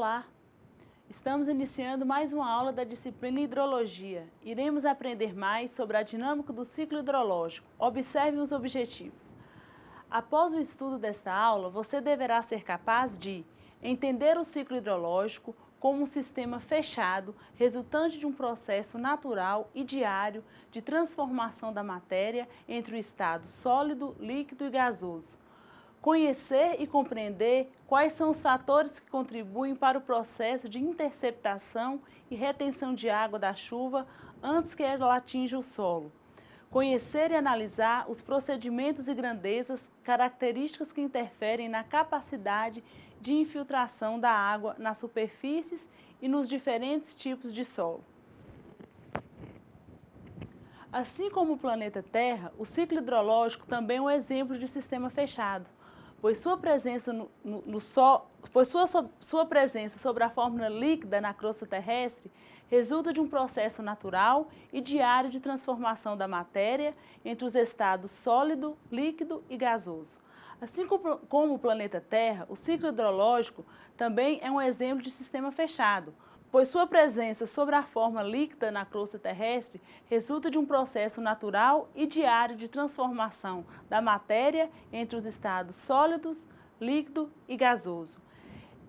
Olá! Estamos iniciando mais uma aula da disciplina Hidrologia. Iremos aprender mais sobre a dinâmica do ciclo hidrológico. Observe os objetivos. Após o estudo desta aula, você deverá ser capaz de entender o ciclo hidrológico como um sistema fechado, resultante de um processo natural e diário de transformação da matéria entre o estado sólido, líquido e gasoso. Conhecer e compreender quais são os fatores que contribuem para o processo de interceptação e retenção de água da chuva antes que ela atinja o solo. Conhecer e analisar os procedimentos e grandezas, características que interferem na capacidade de infiltração da água nas superfícies e nos diferentes tipos de solo. Assim como o planeta Terra, o ciclo hidrológico também é um exemplo de sistema fechado, pois sua presença sua presença sobre a fórmula líquida na crosta terrestre resulta de um processo natural e diário de transformação da matéria entre os estados sólido, líquido e gasoso. Assim como o planeta Terra, o ciclo hidrológico também é um exemplo de sistema fechado, pois sua presença sobre a forma líquida na crosta terrestre resulta de um processo natural e diário de transformação da matéria entre os estados sólidos, líquido e gasoso.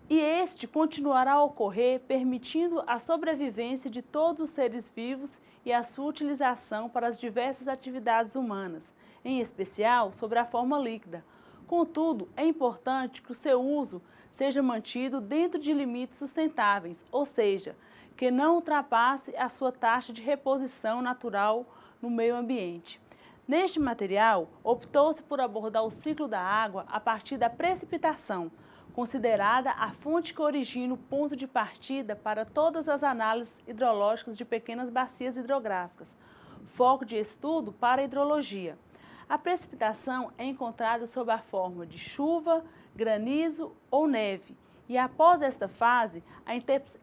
E este continuará a ocorrer, permitindo a sobrevivência de todos os seres vivos e a sua utilização para as diversas atividades humanas, em especial sobre a forma líquida. Contudo, é importante que o seu uso seja mantido dentro de limites sustentáveis, ou seja, que não ultrapasse a sua taxa de reposição natural no meio ambiente. Neste material, optou-se por abordar o ciclo da água a partir da precipitação, considerada a fonte que origina o ponto de partida para todas as análises hidrológicas de pequenas bacias hidrográficas, foco de estudo para a hidrologia. A precipitação é encontrada sob a forma de chuva, granizo ou neve, e após esta fase,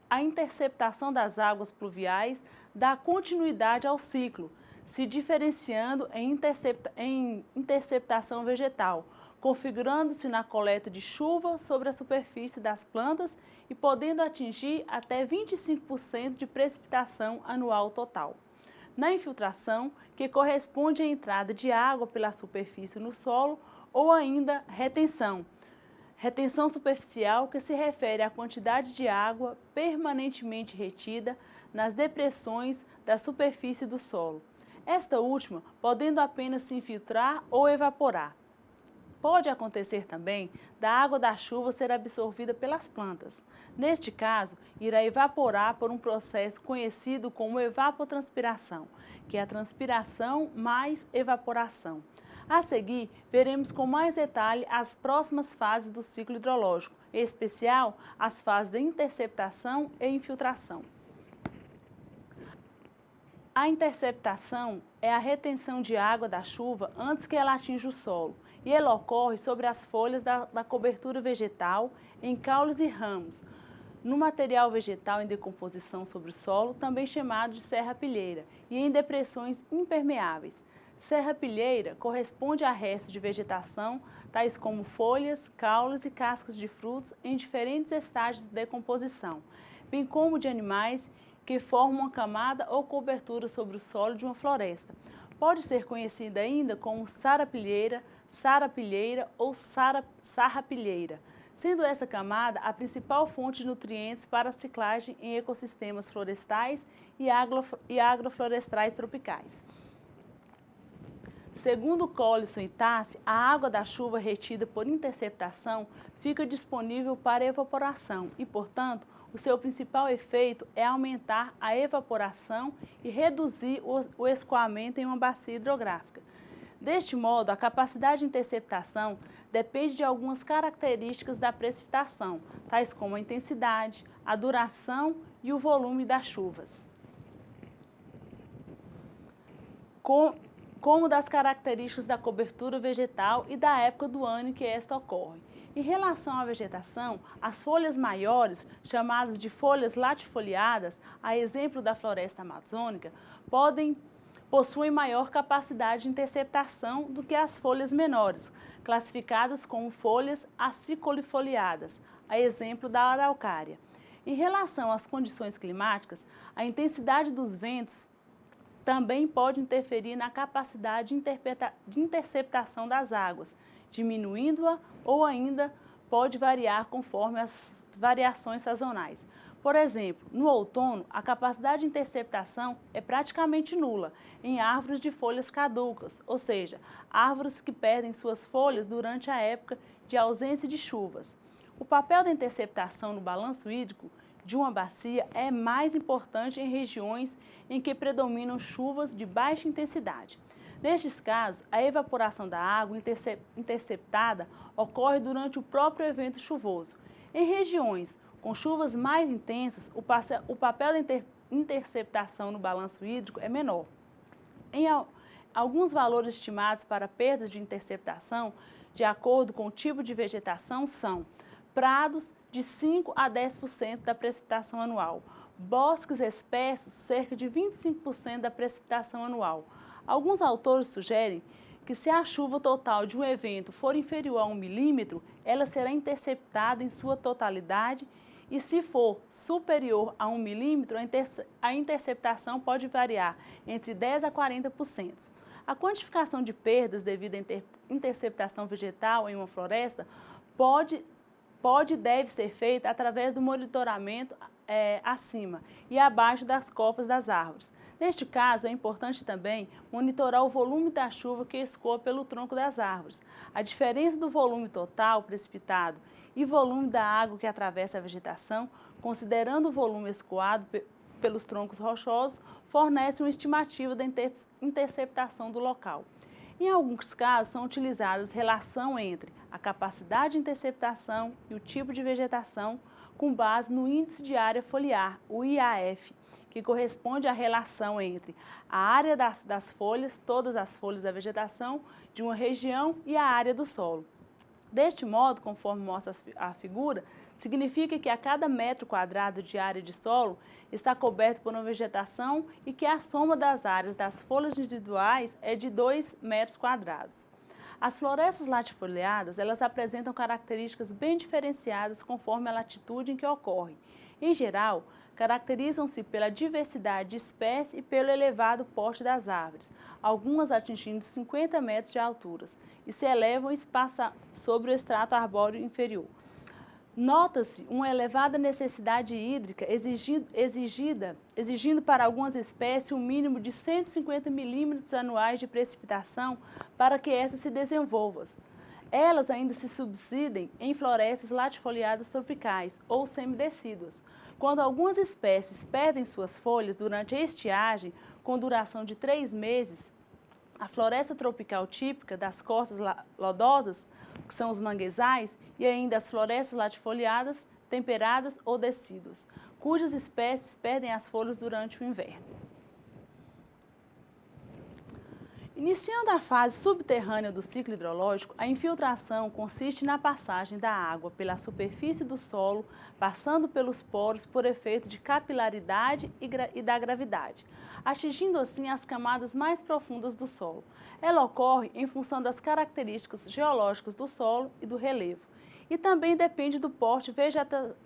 a interceptação das águas pluviais dá continuidade ao ciclo, se diferenciando em interceptação vegetal, configurando-se na coleta de chuva sobre a superfície das plantas e podendo atingir até 25% de precipitação anual total. Na infiltração, que corresponde à entrada de água pela superfície no solo, ou ainda retenção. Retenção superficial, que se refere à quantidade de água permanentemente retida nas depressões da superfície do solo. Esta última podendo apenas se infiltrar ou evaporar. Pode acontecer também da água da chuva ser absorvida pelas plantas. Neste caso, irá evaporar por um processo conhecido como evapotranspiração, que é a transpiração mais evaporação. A seguir, veremos com mais detalhe as próximas fases do ciclo hidrológico, em especial as fases de interceptação e infiltração. A interceptação é a retenção de água da chuva antes que ela atinja o solo, e ela ocorre sobre as folhas da cobertura vegetal, em caules e ramos, no material vegetal em decomposição sobre o solo, também chamado de serrapilheira, e em depressões impermeáveis. Serrapilheira corresponde a restos de vegetação, tais como folhas, caules e cascas de frutos em diferentes estágios de decomposição, bem como de animais que formam uma camada ou cobertura sobre o solo de uma floresta. Pode ser conhecida ainda como sarapilheira ou sarrapilheira, sendo esta camada a principal fonte de nutrientes para a ciclagem em ecossistemas florestais e agroflorestais tropicais. Segundo Collison e Tassi, a água da chuva retida por interceptação fica disponível para evaporação e, portanto, o seu principal efeito é aumentar a evaporação e reduzir o escoamento em uma bacia hidrográfica. Deste modo, a capacidade de interceptação depende de algumas características da precipitação, tais como a intensidade, a duração e o volume das chuvas. Como das características da cobertura vegetal e da época do ano em que esta ocorre. Em relação à vegetação, as folhas maiores, chamadas de folhas latifoliadas, a exemplo da floresta amazônica, possuem maior capacidade de interceptação do que as folhas menores, classificadas como folhas aciculifoliadas, a exemplo da araucária. Em relação às condições climáticas, a intensidade dos ventos também pode interferir na capacidade de interceptação das águas, diminuindo-a ou ainda pode variar conforme as variações sazonais. Por exemplo, no outono, a capacidade de interceptação é praticamente nula em árvores de folhas caducas, ou seja, árvores que perdem suas folhas durante a época de ausência de chuvas. O papel da interceptação no balanço hídrico de uma bacia é mais importante em regiões em que predominam chuvas de baixa intensidade. Nestes casos, a evaporação da água interceptada ocorre durante o próprio evento chuvoso. Em regiões com chuvas mais intensas, o papel da interceptação no balanço hídrico é menor. Em alguns valores estimados para perdas de interceptação, de acordo com o tipo de vegetação, são prados de 5 a 10% da precipitação anual, bosques espessos cerca de 25% da precipitação anual. Alguns autores sugerem que se a chuva total de um evento for inferior a 1 milímetro, ela será interceptada em sua totalidade e se for superior a 1 milímetro, a interceptação pode variar entre 10 a 40%. A quantificação de perdas devido à interceptação vegetal em uma floresta pode e deve ser feita através do monitoramento acima e abaixo das copas das árvores. Neste caso, é importante também monitorar o volume da chuva que escoa pelo tronco das árvores. A diferença do volume total precipitado e volume da água que atravessa a vegetação, considerando o volume escoado pelos troncos rochosos, fornece uma estimativa da interceptação do local. Em alguns casos, são utilizadas relação entre a capacidade de interceptação e o tipo de vegetação com base no Índice de Área Foliar, o IAF, que corresponde à relação entre a área das folhas, todas as folhas da vegetação de uma região e a área do solo. Deste modo, conforme mostra a figura, significa que a cada metro quadrado de área de solo está coberto por uma vegetação e que a soma das áreas das folhas individuais é de 2 metros quadrados. As florestas latifoliadas, elas apresentam características bem diferenciadas conforme a latitude em que ocorrem. Em geral, caracterizam-se pela diversidade de espécies e pelo elevado porte das árvores, algumas atingindo 50 metros de altura, e se elevam e passam sobre o estrato arbóreo inferior. Nota-se uma elevada necessidade hídrica exigindo para algumas espécies um mínimo de 150 milímetros anuais de precipitação para que essas se desenvolvam. Elas ainda se subsidem em florestas latifoliadas tropicais ou semidecíduas. Quando algumas espécies perdem suas folhas durante a estiagem, com duração de 3 meses, a floresta tropical típica das costas lodosas, que são os manguezais, e ainda as florestas latifoliadas, temperadas ou decíduas, cujas espécies perdem as folhas durante o inverno. Iniciando a fase subterrânea do ciclo hidrológico, a infiltração consiste na passagem da água pela superfície do solo, passando pelos poros por efeito de capilaridade e da gravidade, atingindo assim as camadas mais profundas do solo. Ela ocorre em função das características geológicas do solo e do relevo, e também depende do porte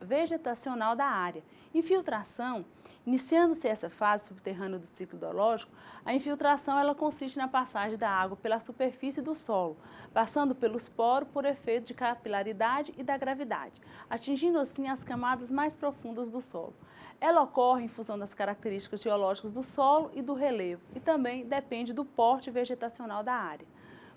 vegetacional da área. Infiltração, iniciando-se essa fase subterrânea do ciclo hidrológico, a infiltração ela consiste na passagem da água pela superfície do solo, passando pelos poros por efeito de capilaridade e da gravidade, atingindo assim as camadas mais profundas do solo. Ela ocorre em função das características geológicas do solo e do relevo, e também depende do porte vegetacional da área.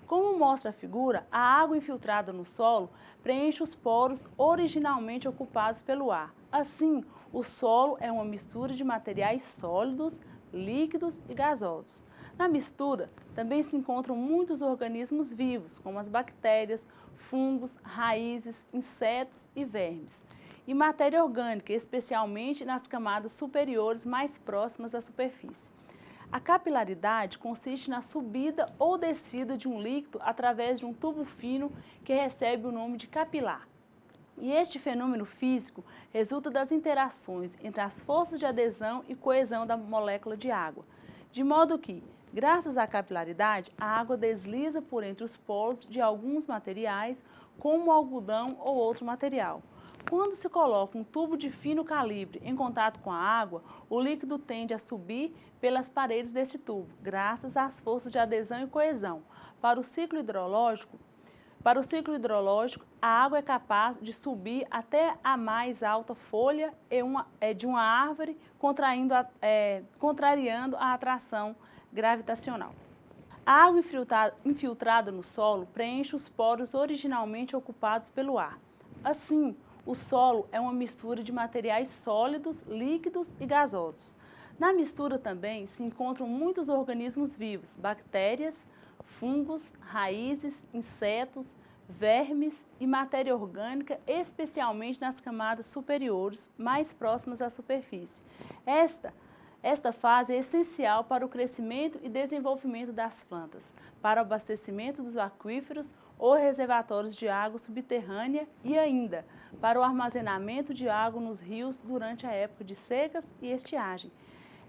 Como mostra a figura, a água infiltrada no solo preenche os poros originalmente ocupados pelo ar. Assim, o solo é uma mistura de materiais sólidos, líquidos e gasosos. Na mistura, também se encontram muitos organismos vivos, como as bactérias, fungos, raízes, insetos e vermes. E matéria orgânica, especialmente nas camadas superiores mais próximas da superfície. A capilaridade consiste na subida ou descida de um líquido através de um tubo fino que recebe o nome de capilar. E este fenômeno físico resulta das interações entre as forças de adesão e coesão da molécula de água, de modo que, graças à capilaridade, a água desliza por entre os polos de alguns materiais, como o algodão ou outro material. Quando se coloca um tubo de fino calibre em contato com a água, o líquido tende a subir pelas paredes deste tubo, graças às forças de adesão e coesão. Para o ciclo hidrológico, a água é capaz de subir até a mais alta folha de uma árvore, contrariando a atração gravitacional. A água infiltrada no solo preenche os poros originalmente ocupados pelo ar. Assim, o solo é uma mistura de materiais sólidos, líquidos e gasosos. Na mistura também se encontram muitos organismos vivos, bactérias, fungos, raízes, insetos, vermes e matéria orgânica, especialmente nas camadas superiores, mais próximas à superfície. Esta fase é essencial para o crescimento e desenvolvimento das plantas, para o abastecimento dos aquíferos ou reservatórios de água subterrânea e ainda para o armazenamento de água nos rios durante a época de secas e estiagem.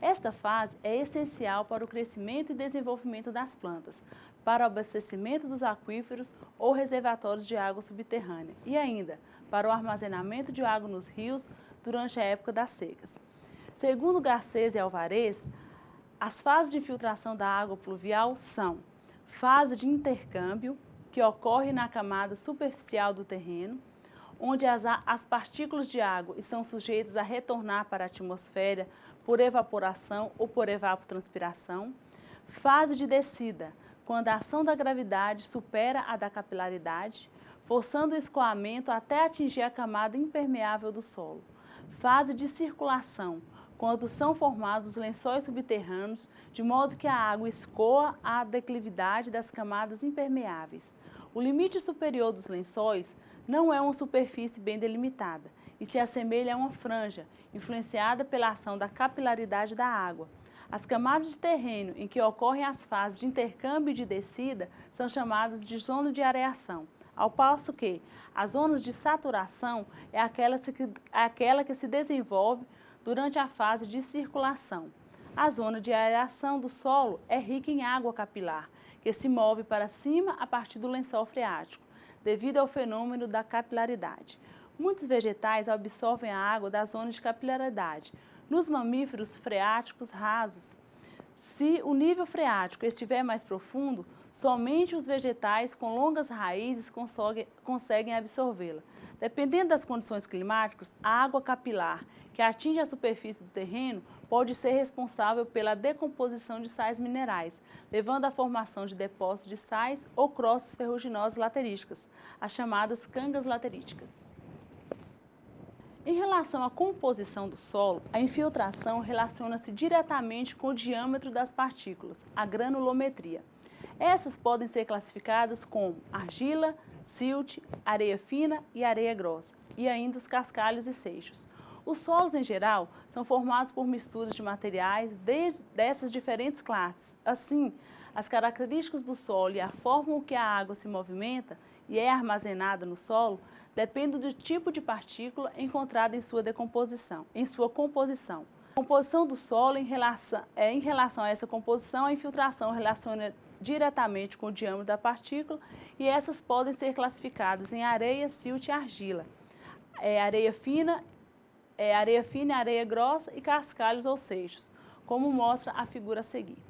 Esta fase é essencial para o crescimento e desenvolvimento das plantas, para o abastecimento dos aquíferos ou reservatórios de água subterrânea e ainda para o armazenamento de água nos rios durante a época das secas. Segundo Garcês e Alvarez, as fases de filtração da água pluvial são: fase de intercâmbio, que ocorre na camada superficial do terreno, onde as partículas de água estão sujeitas a retornar para a atmosfera por evaporação ou por evapotranspiração. Fase de descida, quando a ação da gravidade supera a da capilaridade, forçando o escoamento até atingir a camada impermeável do solo. Fase de circulação, quando são formados os lençóis subterrâneos, de modo que a água escoa à declividade das camadas impermeáveis. O limite superior dos lençóis não é uma superfície bem delimitada e se assemelha a uma franja, influenciada pela ação da capilaridade da água. As camadas de terreno em que ocorrem as fases de intercâmbio e de descida são chamadas de zona de areação, ao passo que as zonas de saturação é aquela que se desenvolve durante a fase de circulação. A zona de areação do solo é rica em água capilar, que se move para cima a partir do lençol freático, devido ao fenômeno da capilaridade. Muitos vegetais absorvem a água da zona de capilaridade. Nos mamíferos freáticos rasos, se o nível freático estiver mais profundo, somente os vegetais com longas raízes conseguem absorvê-la. Dependendo das condições climáticas, a água capilar que atinge a superfície do terreno pode ser responsável pela decomposição de sais minerais, levando à formação de depósitos de sais ou crostas ferruginosas lateríticas, as chamadas cangas lateríticas. Em relação à composição do solo, a infiltração relaciona-se diretamente com o diâmetro das partículas, a granulometria. Essas podem ser classificadas como argila, silt, areia fina e areia grossa, e ainda os cascalhos e seixos. Os solos, em geral, são formados por misturas de materiais dessas diferentes classes. Assim, as características do solo e a forma com que a água se movimenta e é armazenada no solo dependem do tipo de partícula encontrada em sua composição. A composição do solo, em relação a essa composição, a infiltração relaciona diretamente com o diâmetro da partícula e essas podem ser classificadas em areia, silt e argila, areia fina, areia grossa e cascalhos ou seixos, como mostra a figura a seguir.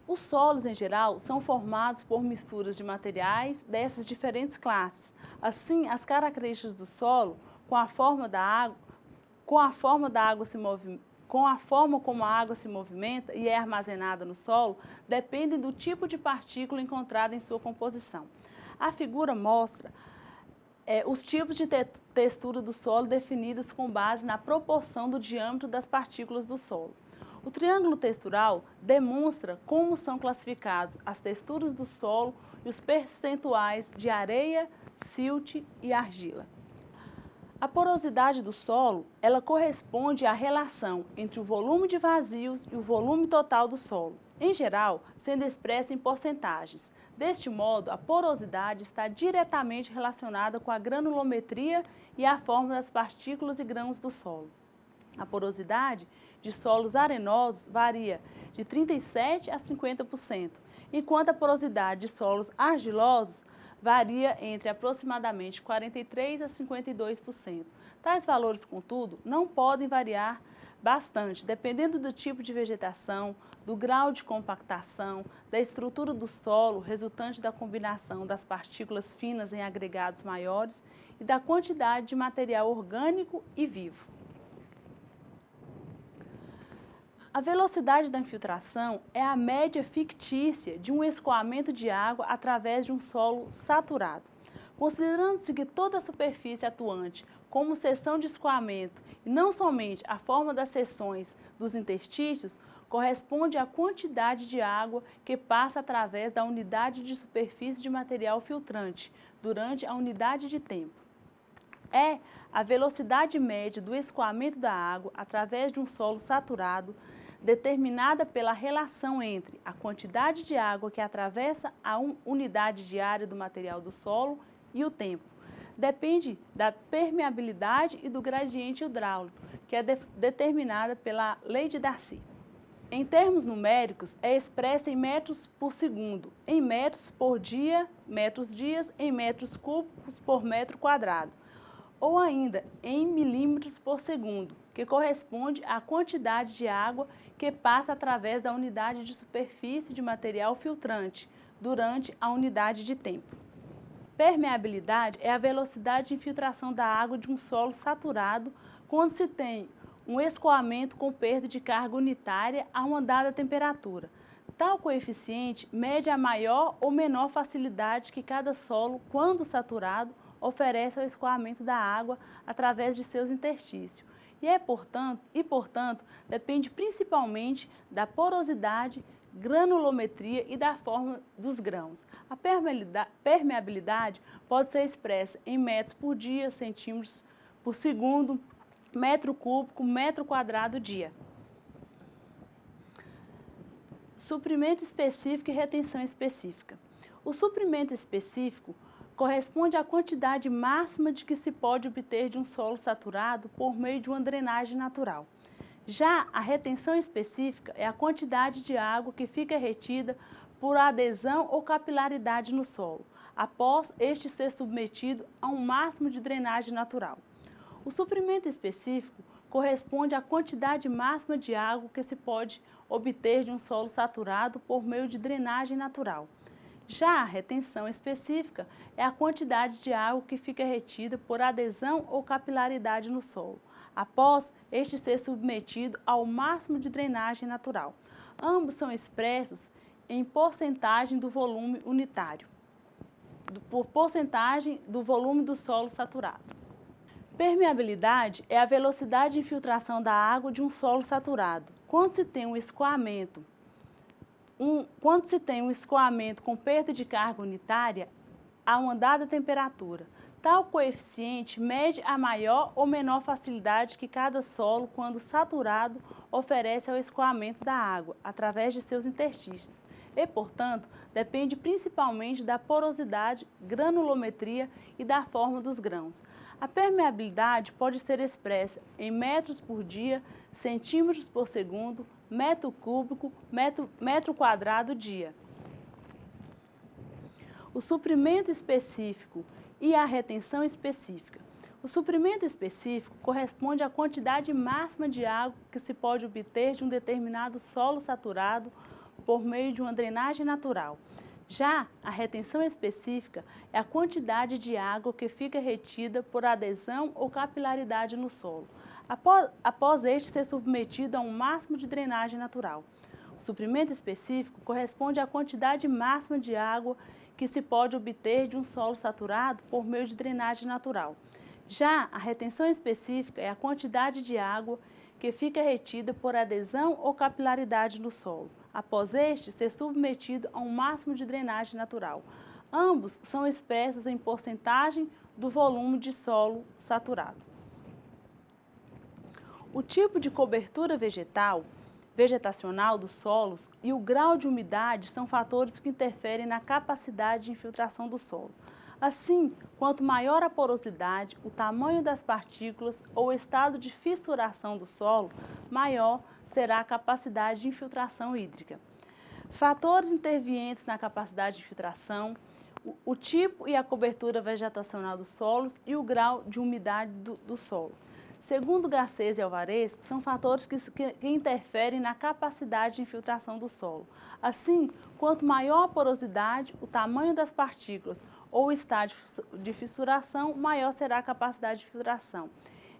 Os solos, em geral, são formados por misturas de materiais dessas diferentes classes. Assim, as características do solo, com a forma como a água se movimenta e é armazenada no solo, dependem do tipo de partícula encontrada em sua composição. A figura mostra os tipos de textura do solo definidas com base na proporção do diâmetro das partículas do solo. O triângulo textural demonstra como são classificados as texturas do solo e os percentuais de areia, silt e argila. A porosidade do solo, ela corresponde à relação entre o volume de vazios e o volume total do solo, em geral, sendo expressa em porcentagens. Deste modo, a porosidade está diretamente relacionada com a granulometria e a forma das partículas e grãos do solo. A porosidade de solos arenosos varia de 37% a 50%, enquanto a porosidade de solos argilosos varia entre aproximadamente 43% a 52%. Tais valores, contudo, não podem variar bastante, dependendo do tipo de vegetação, do grau de compactação, da estrutura do solo resultante da combinação das partículas finas em agregados maiores e da quantidade de material orgânico e vivo. A velocidade da infiltração é a média fictícia de um escoamento de água através de um solo saturado. Considerando-se que toda a superfície atuante como seção de escoamento e não somente a forma das seções dos interstícios, corresponde à quantidade de água que passa através da unidade de superfície de material filtrante durante a unidade de tempo. É a velocidade média do escoamento da água através de um solo saturado, determinada pela relação entre a quantidade de água que atravessa a unidade diária do material do solo e o tempo. Depende da permeabilidade e do gradiente hidráulico, que é determinada pela lei de Darcy. Em termos numéricos, é expressa em metros por segundo, em metros por dia, metros-dias, em metros cúbicos por metro quadrado, ou ainda em milímetros por segundo, que corresponde à quantidade de água que passa através da unidade de superfície de material filtrante durante a unidade de tempo. Permeabilidade é a velocidade de infiltração da água de um solo saturado quando se tem um escoamento com perda de carga unitária a uma dada temperatura. Tal coeficiente mede a maior ou menor facilidade que cada solo, quando saturado, oferece ao escoamento da água através de seus interstícios. Portanto, depende principalmente da porosidade, granulometria e da forma dos grãos. A permeabilidade pode ser expressa em metros por dia, centímetros por segundo, metro cúbico, metro quadrado dia. Suprimento específico e retenção específica. O suprimento específico corresponde à quantidade máxima de que se pode obter de um solo saturado por meio de uma drenagem natural. Já a retenção específica é a quantidade de água que fica retida por adesão ou capilaridade no solo, após este ser submetido a um máximo de drenagem natural. O suprimento específico corresponde à quantidade máxima de água que se pode obter de um solo saturado por meio de drenagem natural. Já a retenção específica é a quantidade de água que fica retida por adesão ou capilaridade no solo, após este ser submetido ao máximo de drenagem natural. Ambos são expressos em porcentagem do volume unitário, por porcentagem do volume do solo saturado. Permeabilidade é a velocidade de infiltração da água de um solo saturado. Quando se tem um escoamento com perda de carga unitária a uma dada temperatura, tal coeficiente mede a maior ou menor facilidade que cada solo, quando saturado, oferece ao escoamento da água, através de seus interstícios, e, portanto, depende principalmente da porosidade, granulometria e da forma dos grãos. A permeabilidade pode ser expressa em metros por dia, centímetros por segundo, metro cúbico, metro quadrado dia. O suprimento específico e a retenção específica. O suprimento específico corresponde à quantidade máxima de água que se pode obter de um determinado solo saturado por meio de uma drenagem natural. Já a retenção específica é a quantidade de água que fica retida por adesão ou capilaridade no solo, após este ser submetido a um máximo de drenagem natural. O suprimento específico corresponde à quantidade máxima de água que se pode obter de um solo saturado por meio de drenagem natural. Já a retenção específica é a quantidade de água que fica retida por adesão ou capilaridade no solo, após este ser submetido a um máximo de drenagem natural. Ambos são expressos em porcentagem do volume de solo saturado. O tipo de cobertura vegetacional dos solos e o grau de umidade são fatores que interferem na capacidade de infiltração do solo. Assim, quanto maior a porosidade, o tamanho das partículas ou o estado de fissuração do solo, maior será a capacidade de infiltração hídrica. Fatores intervenientes na capacidade de infiltração: o tipo e a cobertura vegetacional dos solos e o grau de umidade do solo. Segundo Garcês e Alvarez, são fatores que interferem na capacidade de infiltração do solo. Assim, quanto maior a porosidade, o tamanho das partículas ou o estágio de fissuração, maior será a capacidade de filtração.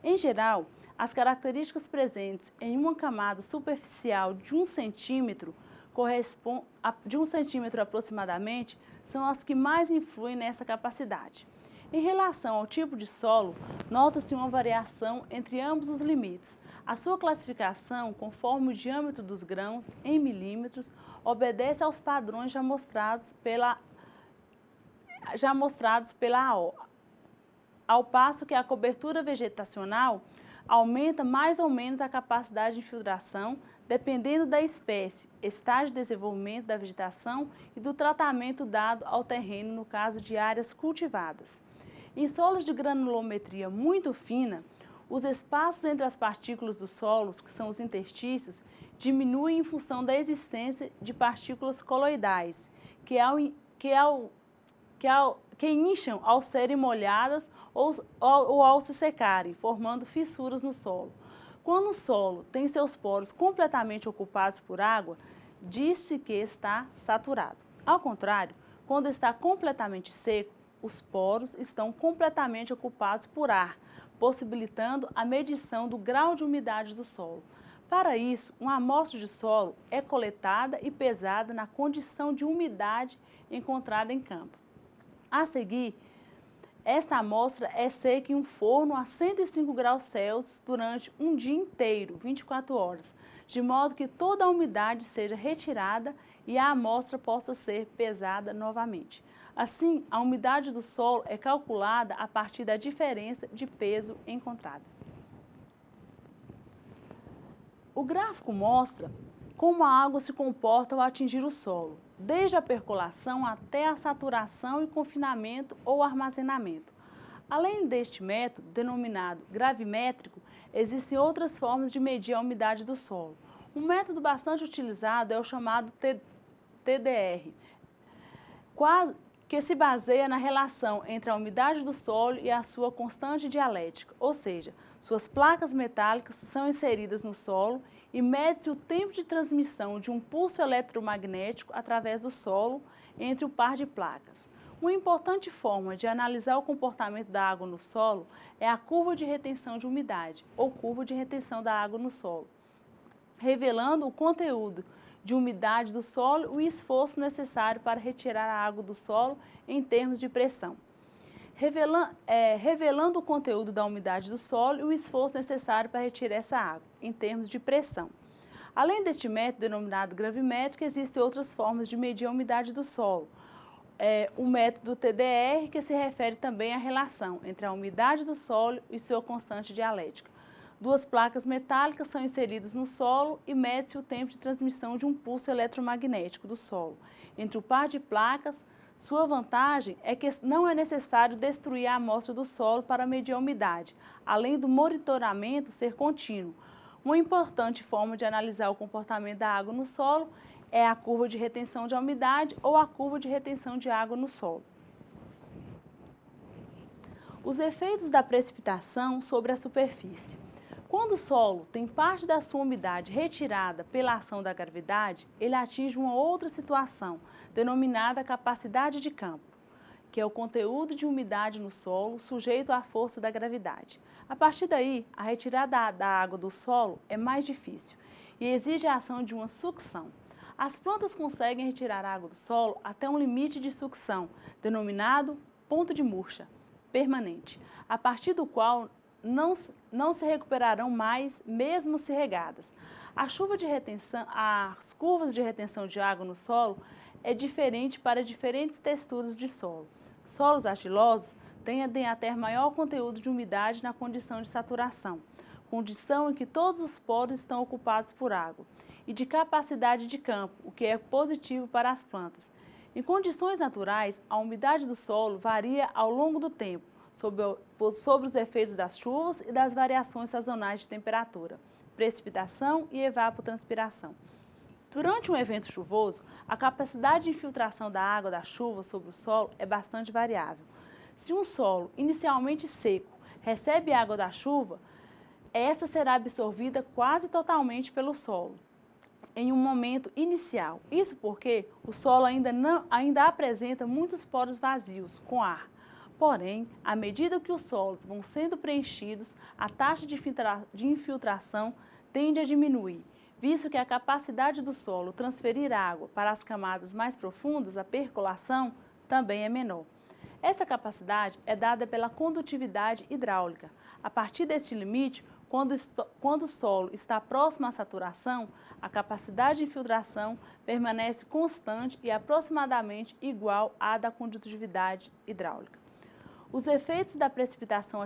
Em geral, as características presentes em uma camada superficial de 1 centímetro, de 1 centímetro aproximadamente, são as que mais influem nessa capacidade. Em relação ao tipo de solo, nota-se uma variação entre ambos os limites. A sua classificação, conforme o diâmetro dos grãos, em milímetros, obedece aos padrões já mostrados pela AO, ao passo que a cobertura vegetacional aumenta mais ou menos a capacidade de infiltração, dependendo da espécie, estágio de desenvolvimento da vegetação e do tratamento dado ao terreno no caso de áreas cultivadas. Em solos de granulometria muito fina, os espaços entre as partículas dos solos, que são os interstícios, diminuem em função da existência de partículas coloidais, que incham ao serem molhadas ou ao se secarem, formando fissuras no solo. Quando o solo tem seus poros completamente ocupados por água, diz-se que está saturado. Ao contrário, quando está completamente seco, os poros estão completamente ocupados por ar, possibilitando a medição do grau de umidade do solo. Para isso, uma amostra de solo é coletada e pesada na condição de umidade encontrada em campo. A seguir, esta amostra é seca em um forno a 105 graus Celsius durante um dia inteiro, 24 horas, de modo que toda a umidade seja retirada e a amostra possa ser pesada novamente. Assim, a umidade do solo é calculada a partir da diferença de peso encontrada. O gráfico mostra como a água se comporta ao atingir o solo, desde a percolação até a saturação e confinamento ou armazenamento. Além deste método, denominado gravimétrico, existem outras formas de medir a umidade do solo. Um método bastante utilizado é o chamado TDR, que se baseia na relação entre a umidade do solo e a sua constante dialética, ou seja, suas placas metálicas são inseridas no solo e mede-se o tempo de transmissão de um pulso eletromagnético através do solo entre o par de placas. Uma importante forma de analisar o comportamento da água no solo é a curva de retenção de umidade, ou curva de retenção da água no solo, revelando o conteúdo de umidade do solo e o esforço necessário para retirar a água do solo em termos de pressão. Revelando o conteúdo da umidade do solo e o esforço necessário para retirar essa água, em termos de pressão. Além deste método denominado gravimétrico, existem outras formas de medir a umidade do solo. O método TDR, que se refere também à relação entre a umidade do solo e sua constante dialética. Duas placas metálicas são inseridas no solo e mede-se o tempo de transmissão de um pulso eletromagnético do solo entre o par de placas. Sua vantagem é que não é necessário destruir a amostra do solo para medir a umidade, além do monitoramento ser contínuo. Uma importante forma de analisar o comportamento da água no solo é a curva de retenção de umidade ou a curva de retenção de água no solo. Os efeitos da precipitação sobre a superfície. Quando o solo tem parte da sua umidade retirada pela ação da gravidade, ele atinge uma outra situação, denominada capacidade de campo, que é o conteúdo de umidade no solo sujeito à força da gravidade. A partir daí, a retirada da água do solo é mais difícil e exige a ação de uma sucção. As plantas conseguem retirar a água do solo até um limite de sucção, denominado ponto de murcha, permanente, a partir do qual não se recuperarão mais, mesmo se regadas. As curvas de retenção de água no solo é diferente para diferentes texturas de solo. Solos argilosos tendem a ter maior conteúdo de umidade na condição de saturação, condição em que todos os poros estão ocupados por água, e de capacidade de campo, o que é positivo para as plantas. Em condições naturais, a umidade do solo varia ao longo do tempo, sobre os efeitos das chuvas e das variações sazonais de temperatura, precipitação e evapotranspiração. Durante um evento chuvoso, a capacidade de infiltração da água da chuva sobre o solo é bastante variável. Se um solo inicialmente seco recebe água da chuva, esta será absorvida quase totalmente pelo solo em um momento inicial. Isso porque o solo ainda apresenta muitos poros vazios com ar. Porém, à medida que os solos vão sendo preenchidos, a taxa de infiltração tende a diminuir, visto que a capacidade do solo transferir água para as camadas mais profundas, a percolação, também é menor. Esta capacidade é dada pela condutividade hidráulica. A partir deste limite, quando o solo está próximo à saturação, a capacidade de infiltração permanece constante e aproximadamente igual à da condutividade hidráulica. Os efeitos da precipitação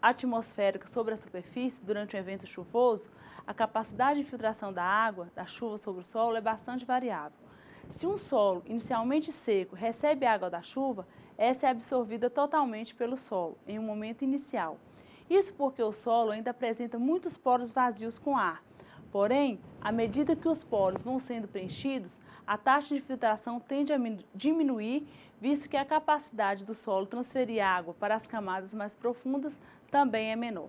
atmosférica sobre a superfície durante um evento chuvoso, a capacidade de infiltração da água, da chuva sobre o solo é bastante variável. Se um solo inicialmente seco recebe água da chuva, essa é absorvida totalmente pelo solo em um momento inicial. Isso porque o solo ainda apresenta muitos poros vazios com ar. Porém, à medida que os poros vão sendo preenchidos, a taxa de filtração tende a diminuir, visto que a capacidade do solo transferir água para as camadas mais profundas também é menor.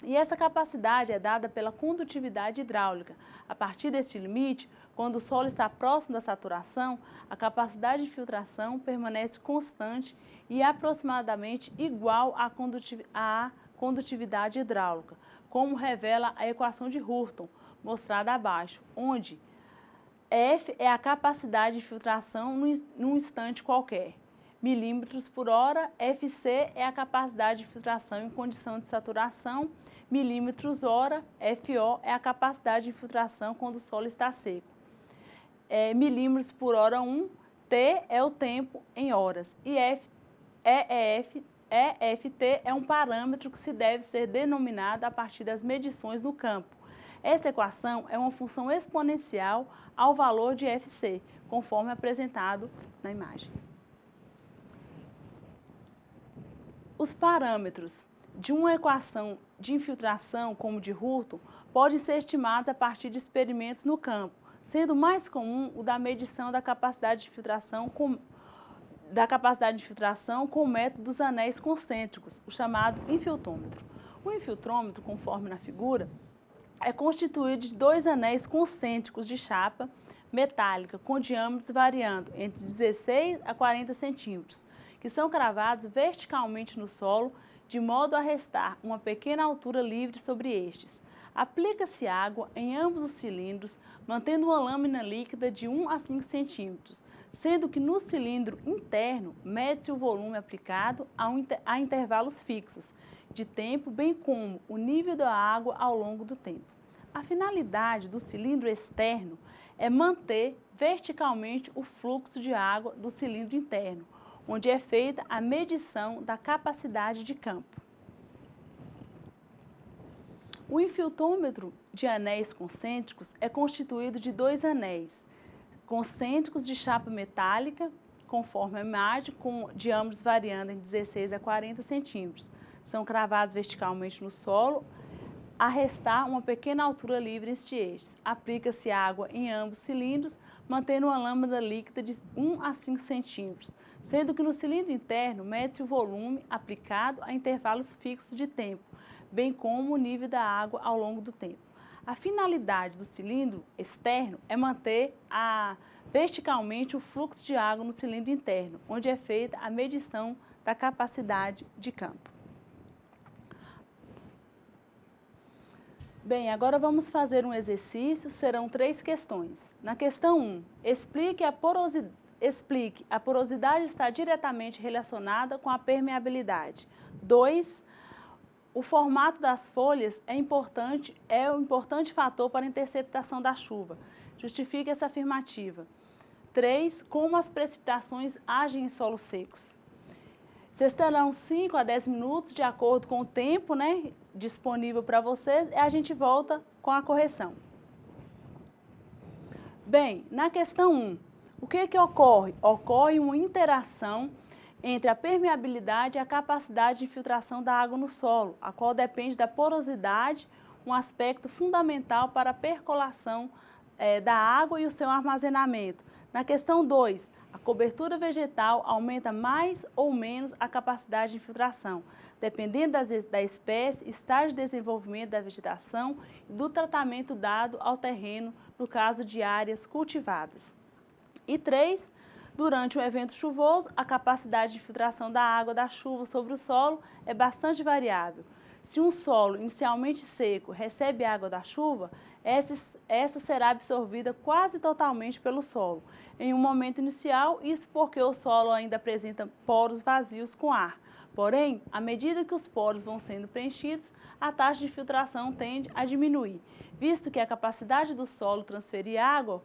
E essa capacidade é dada pela condutividade hidráulica. A partir deste limite, quando o solo está próximo da saturação, a capacidade de filtração permanece constante e aproximadamente igual à condutividade hidráulica, como revela a equação de Hurton, mostrada abaixo, onde F é a capacidade de filtração num instante qualquer. Milímetros por hora, FC é a capacidade de filtração em condição de saturação, milímetros hora, FO é a capacidade de filtração quando o solo está seco. Milímetros por hora 1, T é o tempo em horas e EFT é um parâmetro que se deve ser denominado a partir das medições no campo. Esta equação é uma função exponencial ao valor de FC, conforme apresentado na imagem. Os parâmetros de uma equação de infiltração, como de Hurton, podem ser estimados a partir de experimentos no campo, sendo mais comum o da medição da capacidade de filtração com o método dos anéis concêntricos, o chamado infiltrômetro. O infiltrômetro, conforme na figura, é constituído de dois anéis concêntricos de chapa metálica com diâmetros variando entre 16 a 40 centímetros, que são cravados verticalmente no solo, de modo a restar uma pequena altura livre sobre estes. Aplica-se água em ambos os cilindros, mantendo uma lâmina líquida de 1 a 5 centímetros, sendo que no cilindro interno mede-se o volume aplicado a intervalos fixos de tempo, bem como o nível da água ao longo do tempo. A finalidade do cilindro externo é manter verticalmente o fluxo de água do cilindro interno, onde é feita a medição da capacidade de campo. O infiltrômetro de anéis concêntricos é constituído de dois anéis concêntricos de chapa metálica, conforme a imagem, com diâmetros variando em 16 a 40 centímetros. São cravados verticalmente no solo, a restar uma pequena altura livre entre estes. Aplica-se água em ambos os cilindros, mantendo uma lâmina líquida de 1 a 5 centímetros, sendo que no cilindro interno mede-se o volume aplicado a intervalos fixos de tempo, bem como o nível da água ao longo do tempo. A finalidade do cilindro externo é manter verticalmente o fluxo de água no cilindro interno, onde é feita a medição da capacidade de campo. Bem, agora vamos fazer um exercício, serão 3 questões. Na questão 1, explique a porosidade está diretamente relacionada com a permeabilidade. 2, o formato das folhas é um importante fator para a interceptação da chuva. Justifique essa afirmativa. 3, como as precipitações agem em solos secos. Vocês terão 5 a 10 minutos, de acordo com o tempo, disponível para vocês, e a gente volta com a correção. Bem, na questão 1, o que ocorre? Ocorre uma interação entre a permeabilidade e a capacidade de infiltração da água no solo, a qual depende da porosidade, um aspecto fundamental para a percolação da água e o seu armazenamento. Na questão 2, a cobertura vegetal aumenta mais ou menos a capacidade de infiltração, dependendo da espécie, estágio de desenvolvimento da vegetação e do tratamento dado ao terreno, no caso de áreas cultivadas. E 3, durante um evento chuvoso, a capacidade de infiltração da água da chuva sobre o solo é bastante variável. Se um solo inicialmente seco recebe água da chuva, essa será absorvida quase totalmente pelo solo. Em um momento inicial, isso porque o solo ainda apresenta poros vazios com ar. Porém, à medida que os poros vão sendo preenchidos, a taxa de filtração tende a diminuir, visto que a capacidade do solo transferir água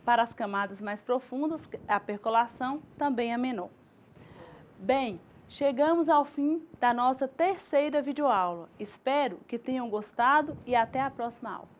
para as camadas mais profundas, a percolação também é menor. Bem, chegamos ao fim da nossa terceira videoaula. Espero que tenham gostado e até a próxima aula.